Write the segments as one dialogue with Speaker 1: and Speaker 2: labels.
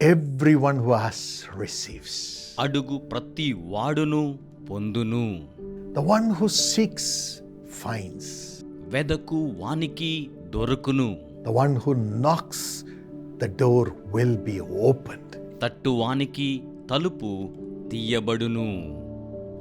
Speaker 1: Everyone who asks receives.
Speaker 2: అడుగు ప్రతి వాడును పొందును.
Speaker 1: The one who seeks finds.
Speaker 2: వెదకు వానికి దొరుకును.
Speaker 1: The one who knocks, the door will be opened.
Speaker 2: తట్టు వానికి తలుపు తీయబడును.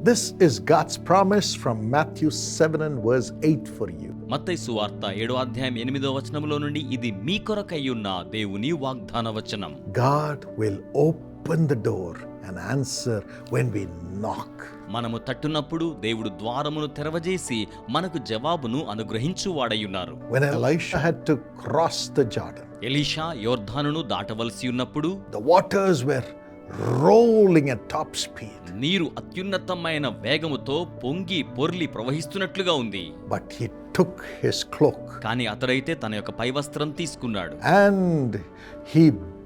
Speaker 1: This is God's promise from Matthew 7 and verse 8 for you.
Speaker 2: మత్తయి సువార్త 7వ అధ్యాయం 8వ వచనములో నుండి ఇది మీ కొరకయ్యున్న దేవుని వాగ్దాన వచనం.
Speaker 1: God will open the door and answer when we knock.
Speaker 2: మనము తట్టునప్పుడు దేవుడు ద్వారమును తెరవజేసి మనకు జవాబును అనుగ్రహించువాడయ్యున్నారు.
Speaker 1: When Elisha had to cross the Jordan,
Speaker 2: Elisha యోర్దానును దాటవలసి ఉన్నప్పుడు
Speaker 1: the waters were rolling at top speed.
Speaker 2: నీరు అత్యున్నతమైన వేగముతో పొంగి పొర్లి ప్రవహిస్తున్నట్లుగా ఉంది.
Speaker 1: But he took his cloak
Speaker 2: కానీ అతడైతే తన యొక్క పై వస్త్రం తీసుకున్నాడు.
Speaker 1: and he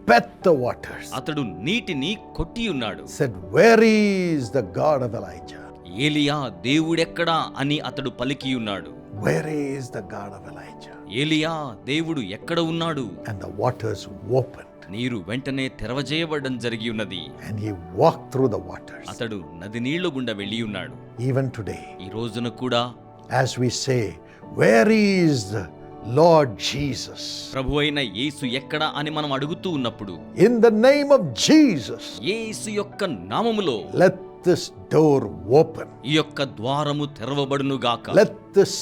Speaker 1: bet the waters.
Speaker 2: అతడు నీటిని కొట్టి ఉన్నాడు.
Speaker 1: Said, "Where is the God of Elijah?"
Speaker 2: ఏలియా దేవుడెక్కడా అని అతడు పలికి ఉన్నాడు.
Speaker 1: Where is the God of Elijah?
Speaker 2: ఏలియా దేవుడు ఎక్కడ ఉన్నాడు?
Speaker 1: And the waters opened.
Speaker 2: నీరు వెంటనే తెరవజేయబడడం జరిగి ఉన్నది.
Speaker 1: And he walked through the waters.
Speaker 2: అతడు నది నీళ్లు గుండా వెళ్ళి ఉన్నాడు.
Speaker 1: Even today,
Speaker 2: ఈ రోజున కూడా
Speaker 1: as we say, "Where is the Lord Jesus?"
Speaker 2: ప్రభు అయిన యేసు ఎక్కడా అని మనం అడుగుతూ ఉన్నప్పుడు
Speaker 1: In the name of Jesus,
Speaker 2: యేసు యొక్క నామములో
Speaker 1: let this door open.
Speaker 2: ఈ యొక్క ద్వారము తెరవబడును గాక.
Speaker 1: Let this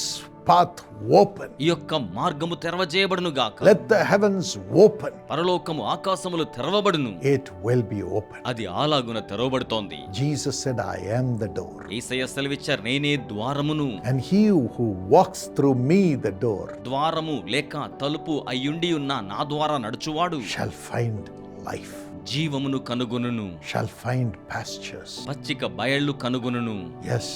Speaker 1: path open.
Speaker 2: ఈ యొక్క మార్గము తెరవజేయబడును గాక.
Speaker 1: Let the heavens open.
Speaker 2: పరలోకము ఆకాశములు తెరవబడును.
Speaker 1: It will be open.
Speaker 2: అది అలాగున తెరవబడుతోంది.
Speaker 1: Jesus said, "I am the door.
Speaker 2: యేసయ్య సెలవిచ్చారు, నేనే ద్వారమును.
Speaker 1: And he who walks through me, the door,
Speaker 2: ద్వారము లేక తలుపు అయ్యుండి ఉన్న నా ద్వారా నడుచువాడు
Speaker 1: shall find life,
Speaker 2: జీవమును కనుగొనును.
Speaker 1: shall find pastures."
Speaker 2: పచ్చిక బయళ్ళు కనుగొనును.
Speaker 1: Yes,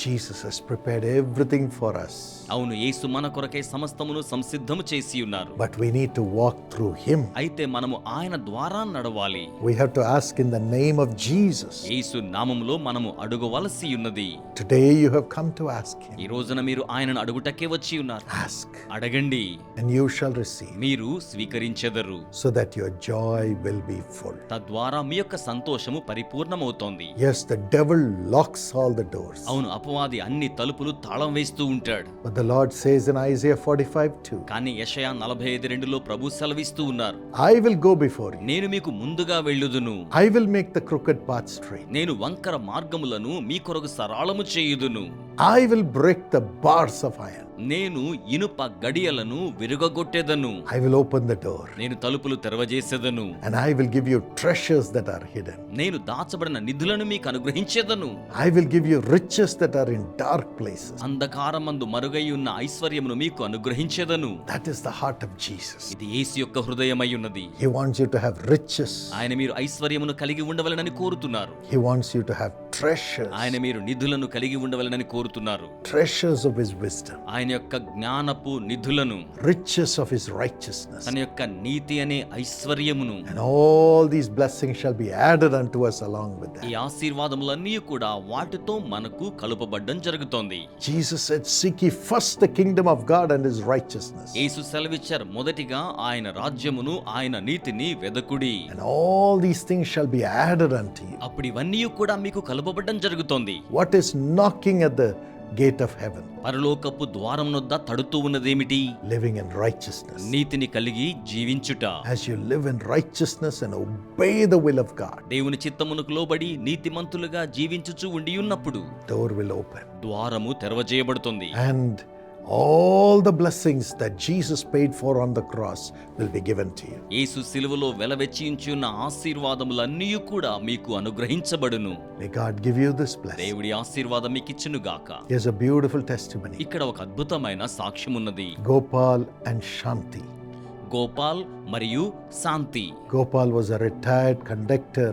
Speaker 1: Jesus has prepared everything for us.
Speaker 2: అవును, యేసు మన కొరకై సమస్తమును సంసిద్ధము చేసి ఉన్నారు.
Speaker 1: But we need to walk through him.
Speaker 2: అయితే మనము ఆయన ద్వారా నడవాలి.
Speaker 1: We have to ask in the name of Jesus.
Speaker 2: యేసు నామములో మనము అడుగవలసి ఉన్నది.
Speaker 1: Today you have come to ask him.
Speaker 2: ఈ రోజున మీరు ఆయనను అడుగుటకే వచ్చి ఉన్నారు.
Speaker 1: Ask
Speaker 2: అడగండి,
Speaker 1: and you shall receive,
Speaker 2: మీరు స్వీకరించెదరు.
Speaker 1: so that your joy will be full.
Speaker 2: తద్వారా మీ యొక్క సంతోషము పరిపూర్ణమవుతోంది.
Speaker 1: Yes, the devil locks all the doors.
Speaker 2: అవును, అపవాది అన్ని తలుపులు తాళం వేస్తూ ఉంటాడు.
Speaker 1: But the Lord says in Isaiah 45:2,
Speaker 2: కానీ యెషయా 45:2లో ప్రభు సెలవిస్తూ ఉన్నారు,
Speaker 1: "I will go before you.
Speaker 2: నేను మీకు ముందుగా వెళ్ళుదును.
Speaker 1: I will make the crooked path straight.
Speaker 2: నేను వంకర మార్గములను మీ కొరకు సరళము చేయుదును.
Speaker 1: I will break the bars of iron.
Speaker 2: నేను ఇనుప గడియలను విరుగగొట్టెదను.
Speaker 1: I will open the door.
Speaker 2: నేను తలుపులు తెరవజేసేదను.
Speaker 1: And I will give you treasures that are hidden.
Speaker 2: నేను దాచబడిన నిధులను మీకు అనుగ్రహించేదను.
Speaker 1: I will give you riches that are in dark places.
Speaker 2: అంధకారమందు మరుగై ఉన్న ఐశ్వర్యమును మీకు అనుగ్రహించేదను.
Speaker 1: That is the heart of Jesus.
Speaker 2: ఇది యేసు యొక్క హృదయమై ఉన్నది.
Speaker 1: He wants you to have riches.
Speaker 2: ఆయన మీరు ఐశ్వర్యమును కలిగి ఉండవలెనని కోరుతున్నారు.
Speaker 1: He wants you to have treasures.
Speaker 2: ఆయన మీరు నిధులను కలిగి ఉండవలెనని కోరుతున్నారు.
Speaker 1: Treasures of his wisdom.
Speaker 2: ఆయన యొక్క జ్ఞానపు నిధులను,
Speaker 1: Riches of his righteousness.
Speaker 2: తన యొక్క నీతి అనే ఐశ్వర్యమును.
Speaker 1: And all these blessings shall be added unto us along with
Speaker 2: ఈ
Speaker 1: that.
Speaker 2: ఆశీర్వాదములన్నీ కూడా వాటితో మనకు కలుపబడ్డం జరుగుతోంది.
Speaker 1: Jesus said, "Seek ye first the kingdom of God and his righteousness,
Speaker 2: యేసు సెలవిచ్చారు, మొదటిగా ఆయన రాజ్యమును ఆయన నీతిని వెదకుడి,
Speaker 1: and all these things shall be added unto you."
Speaker 2: అప్పుడు ఇవన్నీ కూడా మీకు కలుపబడ్డం జరుగుతోంది.
Speaker 1: What is knocking at the gate of heaven?
Speaker 2: పరలోకపు ద్వారం నొద్ద తడుతూ ఉన్నదేమిటి?
Speaker 1: Living in righteousness.
Speaker 2: నీతిని కలిగి జీవించుట.
Speaker 1: As you live in righteousness and obey the will of God,
Speaker 2: దేవుని చిత్తమునకు లోబడి నీతిమంతులుగా జీవించుచు ఉండి ఉన్నప్పుడు
Speaker 1: door will open.
Speaker 2: ద్వారము తెరవజేయబడుతుంది.
Speaker 1: And all the blessings that Jesus paid for on the cross will be given to you.
Speaker 2: యేసు సిలువలో వెలవెచ్చించున్న ఆశీర్వాదములన్నీ కూడా మీకు అనుగ్రహించబడును.
Speaker 1: May God give you this blessing.
Speaker 2: దేవుడి ఆశీర్వాదం మీకు ఇచ్చును గాక.
Speaker 1: Here's a beautiful testimony.
Speaker 2: ఇక్కడ ఒక అద్భుతమైన సాక్ష్యం ఉన్నది.
Speaker 1: Gopal and Shanti.
Speaker 2: గోపాల్ మరియు శాంతి.
Speaker 1: Gopal was a retired conductor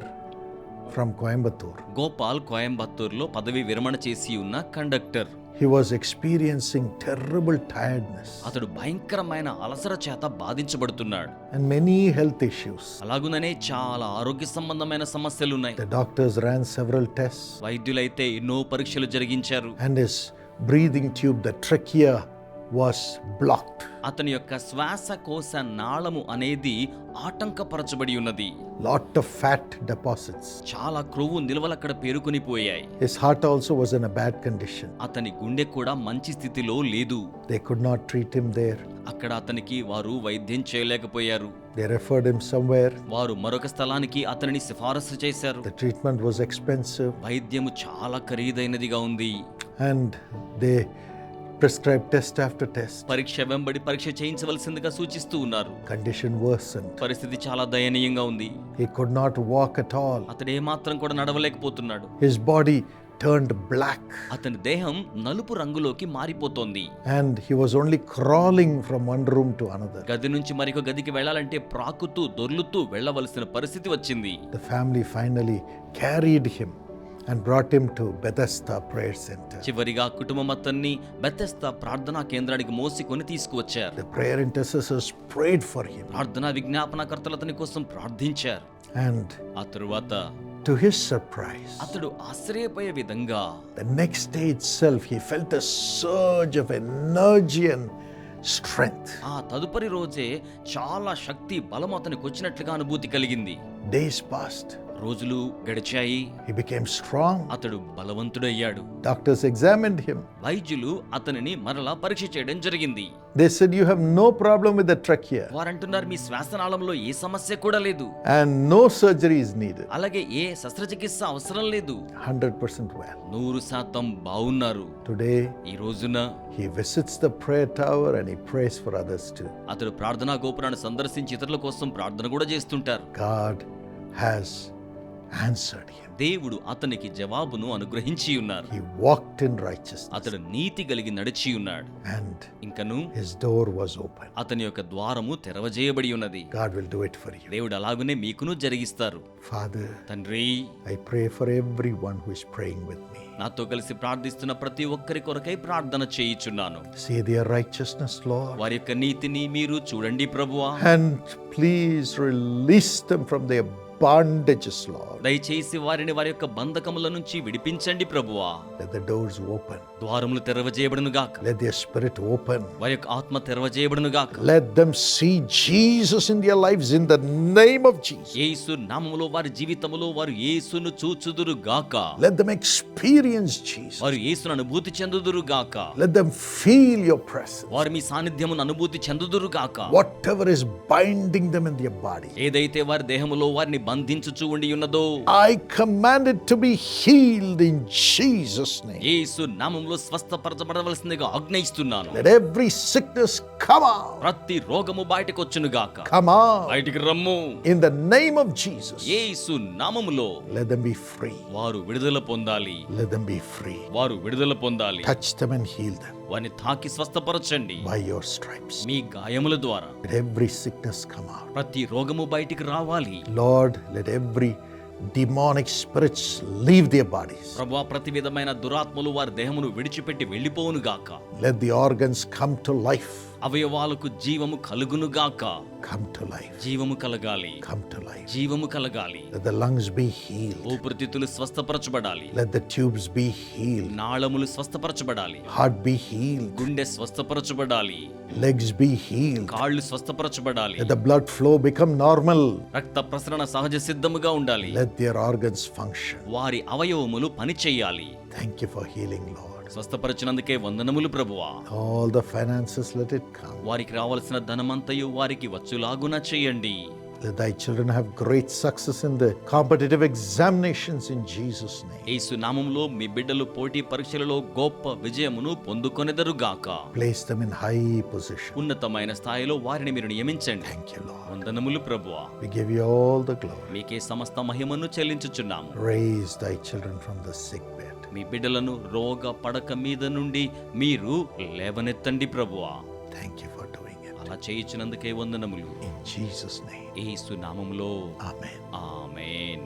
Speaker 1: from Coimbatore.
Speaker 2: Gopal కోయంబత్తూరులో పదవి విరమణ చేసి ఉన్న conductor.
Speaker 1: He was experiencing terrible tiredness
Speaker 2: అతడు భయంకరమైన అలసర చేత బాధించబడుతున్నాడు.
Speaker 1: and many health issues.
Speaker 2: అలాగుననే చాలా ఆరోగ్య సంబంధమైన సమస్యలు ఉన్నాయి.
Speaker 1: The doctors ran several tests
Speaker 2: వైద్యులైతే ఎన్నో పరీక్షలు జరిగించారు.
Speaker 1: and his breathing tube, the trachea, was blocked.
Speaker 2: అతని యొక్క శ్వాసకోశ నాళము అనేది ఆటంకపరచబడి ఉన్నది.
Speaker 1: Lot of fat deposits.
Speaker 2: చాలా క్రొవ్వు నిల్వలు అక్కడ పేరుకొని పోయాయి.
Speaker 1: His heart also was in a bad condition.
Speaker 2: అతని గుండె కూడా మంచి స్థితిలో లేదు.
Speaker 1: They could not treat him there.
Speaker 2: అక్కడ అతనికి వారు వైద్యం చేయలేకపోయారు.
Speaker 1: They referred him somewhere.
Speaker 2: వారు మరొక స్థలానికి అతనిని సిఫారసు చేశారు.
Speaker 1: The treatment was expensive
Speaker 2: వైద్యము చాలా ఖరీదైనదిగా ఉంది.
Speaker 1: and they prescribed test after test.
Speaker 2: పరీక్ష వెంబడి పరీక్ష చేయించవలసిందిగా సూచిస్తూ ఉన్నారు.
Speaker 1: Condition worsened.
Speaker 2: పరిస్థితి చాలా దయనీయంగా ఉంది.
Speaker 1: He could not walk at all.
Speaker 2: అతడు ఏమాత్రం కూడా నడవలేకపోతున్నాడు.
Speaker 1: His body turned black
Speaker 2: అతని దేహం నలుపు రంగులోకి మారిపోతోంది.
Speaker 1: and he was only crawling from one room to another.
Speaker 2: గది నుంచి మరొక గదికి వెళ్ళాలంటే ప్రాకుతూ దొర్లుతూ వెళ్ళవలసిన పరిస్థితి వచ్చింది.
Speaker 1: The family finally carried him and brought him to Bethesda Prayer Center.
Speaker 2: చివరిగా కుటుంబం అతన్ని బెతెస్దా ప్రార్థనా కేంద్రానికి మోసికొని తీసుకువచ్చారు.
Speaker 1: The prayer intercessors prayed for him,
Speaker 2: ప్రార్థనా విజ్ఞాపనకర్తలు అతని కోసం ప్రార్థించారు.
Speaker 1: and
Speaker 2: ఆ తరువాత
Speaker 1: to his surprise,
Speaker 2: అతడు ఆశ్చర్యపోయే విధంగా
Speaker 1: the next day itself he felt a surge of energy and strength.
Speaker 2: ఆ తదుపరి రోజే చాలా శక్తి బలం అతనికి వచ్చినట్లుగా అనుభూతి కలిగింది.
Speaker 1: Days passed.
Speaker 2: రోజులు గడిచాయి.
Speaker 1: He became strong.
Speaker 2: అతడు బలవంతుడయ్యాడు.
Speaker 1: Doctors examined him.
Speaker 2: వైద్యులు అతనిని మరలా పరీక్ష చేయడం జరిగింది.
Speaker 1: They said, "You have no problem with the trachea
Speaker 2: వారంటున్నారు మీ శ్వాసనాళంలో ఏ సమస్య కూడా లేదు,
Speaker 1: and no surgery is needed."
Speaker 2: అలాగే ఏ శస్త్రచికిత్స అవసరం లేదు.
Speaker 1: 100% well.
Speaker 2: 100% బాగున్నారు.
Speaker 1: Today,
Speaker 2: ఈ రోజున
Speaker 1: he visits the prayer tower and he prays for others too.
Speaker 2: అతడు ప్రార్థనా గోపురాన్ని సందర్శించి ఇతరుల కోసం ప్రార్థన కూడా చేస్తుంటారు.
Speaker 1: God has answered him.
Speaker 2: దేవుడు అతనికి జవాబును అనుగ్రహించి ఉన్నారు.
Speaker 1: He walked in righteousness
Speaker 2: అతడు నీతి కలిగి నడిచి ఉన్నాడు.
Speaker 1: and
Speaker 2: ఇంకను
Speaker 1: his door was open.
Speaker 2: అతని యొక్క ద్వారము తెరవజేయబడి ఉన్నది.
Speaker 1: God will do it for you.
Speaker 2: దేవుడు అలాగనే మీకును జరిగిస్తారు.
Speaker 1: Father,
Speaker 2: తండ్రి,
Speaker 1: I pray for everyone who is praying with me.
Speaker 2: నాతో కలిసి ప్రార్థిస్తున్న ప్రతి ఒక్కరి కొరకై ప్రార్థన చేయుచున్నాను.
Speaker 1: See their righteousness, Lord,
Speaker 2: వారి యొక్క నీతిని మీరు చూడండి ప్రభువా.
Speaker 1: and please release them from their bondages, Lord.
Speaker 2: దయచేసి వారిని వారి యొక్క బంధకముల నుంచి విడిపించండి ప్రభువా.
Speaker 1: Let the doors open.
Speaker 2: ద్వారములు తెరవజేయబడును గాక.
Speaker 1: Let their spirit open.
Speaker 2: వారి యొక్క ఆత్మ తెరవజేయబడును గాక.
Speaker 1: Let them see Jesus in their lives in the name of Jesus.
Speaker 2: యేసు నామములో వారి జీవితములో వారు యేసును చూచుదురు గాక.
Speaker 1: Let them experience Jesus.
Speaker 2: వారు యేసును అనుభూతి చెందుదురు గాక.
Speaker 1: Let them feel your presence.
Speaker 2: వారు మీ సాన్నిధ్యమును అనుభూతి చెందుదురు గాక.
Speaker 1: Whatever is binding them in their body,
Speaker 2: ఏదైతే వారి దేహములో వారిని బంధించుచూ ఉండి ఉన్నదో
Speaker 1: I command it to be healed in Jesus' name.
Speaker 2: యేసు నామములో స్వస్థపరచబడవలసిందిగా ఆజ్ఞయిస్తున్నాను.
Speaker 1: Let every sickness come out.
Speaker 2: ప్రతి రోగము బయటకు వచ్చును గాక.
Speaker 1: Come out.
Speaker 2: బయటికి రమ్ము.
Speaker 1: In the name of Jesus.
Speaker 2: యేసు నామములో
Speaker 1: Let them be free.
Speaker 2: వారు విడుదల పొందాలి.
Speaker 1: Let them be free.
Speaker 2: వారు విడుదల పొందాలి.
Speaker 1: Touch them and heal them
Speaker 2: వారిని తాకి స్వస్థపరచండి
Speaker 1: by your stripes.
Speaker 2: మీ గాయముల ద్వారా.
Speaker 1: Let every sickness come out.
Speaker 2: ప్రతి రోగము బయటికి రావాలి.
Speaker 1: Lord, let every demonic spirits leave their bodies.
Speaker 2: ప్రభువా, ప్రతి విధమైన దురాత్మలు వారి దేహమును విడిచిపెట్టి వెళ్ళిపోవును గాక.
Speaker 1: Let the organs come to life.
Speaker 2: అవయవాలకు జీవము కలుగును గాక.
Speaker 1: Come to life.
Speaker 2: జీవము కలగాలి.
Speaker 1: Come to life.
Speaker 2: జీవము కలగాలి.
Speaker 1: Let the lungs be healed.
Speaker 2: ఊపిరితిత్తులు స్వస్థపరచబడాలి.
Speaker 1: Let the tubes be healed.
Speaker 2: నాళములు స్వస్థపరచబడాలి.
Speaker 1: Heart be healed.
Speaker 2: గుండె స్వస్థపరచబడాలి.
Speaker 1: Legs be healed.
Speaker 2: కాళ్ళు స్వస్థపరచబడాలి.
Speaker 1: Let the blood flow become normal.
Speaker 2: రక్త ప్రసరణ సహజ సిద్ధముగా ఉండాలి.
Speaker 1: Let their organs function.
Speaker 2: వారి అవయవములు పని చేయాలి.
Speaker 1: Thank you for healing, Lord.
Speaker 2: స్వస్థపరచినందుకే వందనములు ప్రభువా.
Speaker 1: All the finances, let it come.
Speaker 2: వారికి రావాల్సిన ధనమంతయు వారికి వచ్చులాగున చేయండి.
Speaker 1: Let thy children have great success in the competitive examinations in Jesus' name.
Speaker 2: యేసు నామములో మీ బిడ్డలు పోటీ పరీక్షలలో గొప్ప విజయమును పొందుకొనెదరుగాక.
Speaker 1: Place them in high position.
Speaker 2: ఉన్నతమైన స్థాయిలో వారిని మీరు నియమించండి.
Speaker 1: Thank you, Lord.
Speaker 2: వందనములు ప్రభువా.
Speaker 1: We give you all the glory.
Speaker 2: మీకే సమస్త మహిమను చెల్లించుచున్నాము.
Speaker 1: Raise thy children from the sick bed.
Speaker 2: మీ బిడ్డలను రోగ పడక మీద నుండి మీరు లేవనెత్తండి ప్రభువా.
Speaker 1: Thank you for doing it.
Speaker 2: అలా చేయించినందుకే వందనములు.
Speaker 1: In Jesus' name.
Speaker 2: యేసు నామములో
Speaker 1: Amen.
Speaker 2: Amen.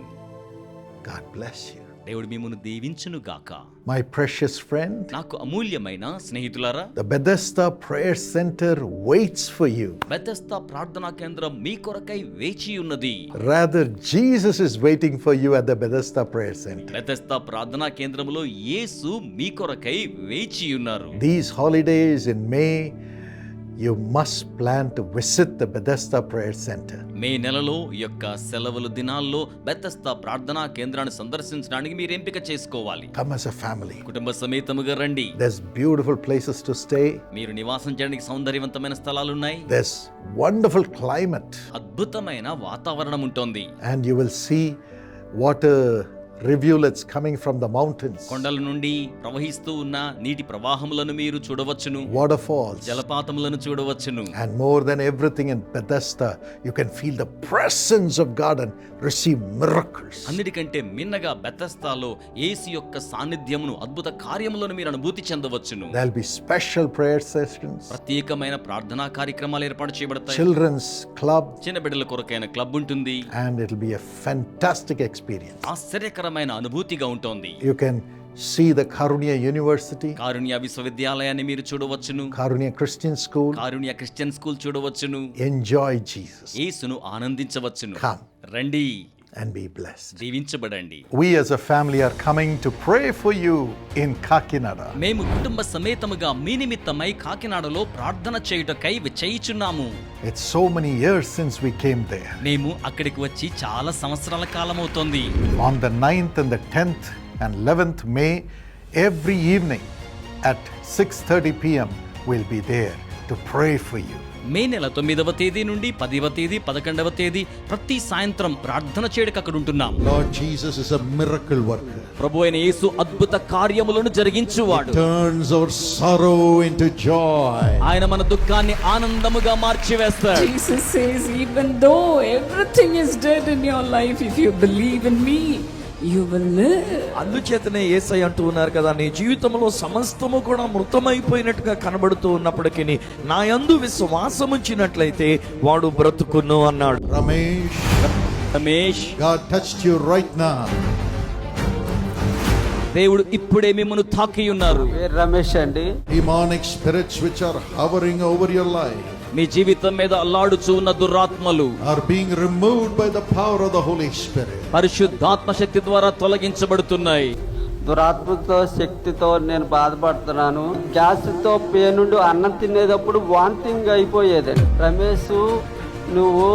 Speaker 1: God bless you.
Speaker 2: దేవుడు మిమ్మును దీవించును గాక.
Speaker 1: My precious friend,
Speaker 2: నాకు అమూల్యమైన స్నేహితులారా,
Speaker 1: the Bethesda Prayer Center waits for you.
Speaker 2: Bethesda ప్రార్థనా కేంద్రం మీ కొరకై వేచి ఉన్నది.
Speaker 1: Rather, Jesus is waiting for you at the Bethesda Prayer Center.
Speaker 2: Bethesda ప్రార్థనా కేంద్రములో యేసు మీ కొరకై వేచి ఉన్నారు.
Speaker 1: These holidays in May, you must plan to visit the Bethesda Prayer Center.
Speaker 2: మే నెలలో ఈ యొక్క సెలవుల దినాల్లో బెతెస్దా ప్రార్థనా కేంద్రాన్ని సందర్శించడానికి మీరు ఎంపిక చేసుకోవాలి.
Speaker 1: Come as a family.
Speaker 2: కుటుంబ సమేతముగా రండి.
Speaker 1: There's beautiful places to stay.
Speaker 2: మీరు నివాసం చేయడానికి సౌందర్యవంతమైన స్థలాలు ఉన్నాయి.
Speaker 1: There's wonderful climate.
Speaker 2: అద్భుతమైన వాతావరణం ఉంటుంది.
Speaker 1: And you will see water rivulets coming from the mountains.
Speaker 2: కొండల నుండి ప్రవహిస్తూ ఉన్న నీటి ప్రవాహములను మీరు చూడవచ్చును.
Speaker 1: Waterfalls.
Speaker 2: జలపాతములను చూడవచ్చును.
Speaker 1: And more than everything in Bethesda, you can feel the presence of God and receive miracles.
Speaker 2: అన్నిటికంటే మిన్నగా బెతెస్దాలో యేసు యొక్క సాన్నిధ్యమును, అద్భుత కార్యములను మీరు అనుభూతి చెందవచ్చును.
Speaker 1: There'll be special prayer sessions,
Speaker 2: ప్రత్యేకమైన ప్రార్థనా కార్యక్రమాలు ఏర్పాటు చేయబడతాయి.
Speaker 1: children's club,
Speaker 2: చిన్న బిడ్డల కొరకైన క్లబ్ ఉంటుంది.
Speaker 1: and it'll be a fantastic experience.
Speaker 2: ఆశ్చర్యకరమైన అనుభూతిగా ఉంటుంది.
Speaker 1: You can see the Karunya University,
Speaker 2: కారుణ్య విశ్వవిద్యాలయాన్ని మీరు చూడవచ్చును.
Speaker 1: Karunya Christian School.
Speaker 2: కారుణ్య క్రిస్టియన్ స్కూల్ చూడవచ్చును.
Speaker 1: Enjoy Jesus.
Speaker 2: యేసును ఆనందించవచ్చును.
Speaker 1: Come.
Speaker 2: రండి,
Speaker 1: And be blessed.
Speaker 2: దీవించబడండి.
Speaker 1: We as a family are coming to pray for you in Kakinada.
Speaker 2: మేము కుటుంబ సమేతముగా మీ నిమిత్తమై కాకినాడలో ప్రార్థన చేయుటకై చేయుచున్నాము.
Speaker 1: It's so many years since we came there.
Speaker 2: మేము అక్కడికి వచ్చి చాలా సంవత్సరాల కాలం అవుతోంది.
Speaker 1: On the 9th and the 10th and 11th May, every evening at 6:30 p.m. we'll be there to pray for you.
Speaker 2: మే నెల 9వ తేదీ నుండి 10వ తేదీ 11వ తేదీ ప్రతి సాయంత్రం ప్రార్థన చేయడానికి అక్కడ ఉంటున్నాం.
Speaker 3: Lord Jesus is a miracle worker.
Speaker 2: ప్రభు అయిన యేసు అద్భుత కార్యములను జరిగించువాడు.
Speaker 3: Turns our sorrow into joy.
Speaker 2: ఆయన మన దుఃఖాన్ని ఆనందముగా మార్చివేస్తాడు.
Speaker 4: Jesus says, even though everything is dead in your life, if you believe in me, you will live.
Speaker 5: అందుచేతనే యేసయ్య అంటూ ఉన్నారు కదా, నీ జీవితంలో సమస్తము కూడా మృతమైపోయినట్టుగా కనబడుతూ ఉన్నప్పటికీ నా యందు విశ్వాసం ఉంచినట్లయితే వాడు బ్రతుకును అన్నాడు.
Speaker 2: Ramesh,
Speaker 3: God touched you right now.
Speaker 2: దేవుడు ఇప్పుడే మిమ్మల్ని తాకి ఉన్నారు.
Speaker 6: రమేష్ అండి.
Speaker 3: Demonic spirits which are hovering over your life
Speaker 2: మీ జీవితం మీద అల్లాడుచూ ఉన్న దురాత్మలు
Speaker 3: are being removed by the power of the Holy Spirit.
Speaker 2: పరిశుద్ధాత్మ శక్తి ద్వారా తొలగించబడుతున్నాయి.
Speaker 6: దురాత్మతో శక్తితో నేను బాధపడుతున్నాను. గ్యాస్తో పేనుండి అన్నం తినేటప్పుడు వాంతింగ్ అయిపోయేది. రమేష్, నువ్వు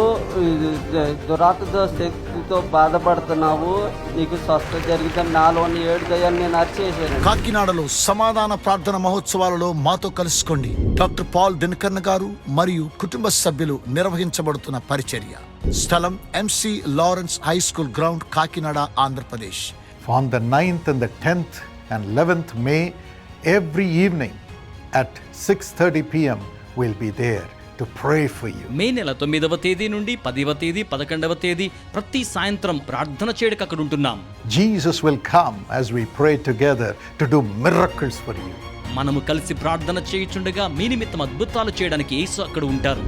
Speaker 6: దురాత్మతో శక్తితో బాధపడుతున్నావు, నీకు స్వస్థత జరిగితే నాలోని 7 దయ్యాలు నేను అరిచేసాను.
Speaker 7: కాకినాడలో సమాధాన ప్రార్థన మహోత్సవాలలో మాతో కలుసుకోండి. డాక్టర్ పాల్ దినకర్ణ గారు మరియు కుటుంబ సభ్యులు నిర్వహించబడుతున్న పరిచర్య. స్థలం MC Lawrence high school ground, Kakinada, Andhra Pradesh.
Speaker 1: On the 9th and the 10th and 11th May, every evening at 6:30 p.m. we'll be there to pray for you.
Speaker 2: మే నెల 9వ తేదీ నుండి 10వ తేదీ 11వ తేదీ ప్రతి సాయంత్రం ప్రార్థన చేయడానికి అక్కడ ఉంటున్నాం.
Speaker 1: Jesus will come as we pray together to do miracles for you.
Speaker 2: మనము కలిసి ప్రార్థన చేయుచుండగా మీ నిమిత్తం అద్భుతాలు చేయడానికి యేసు అక్కడ ఉంటారు.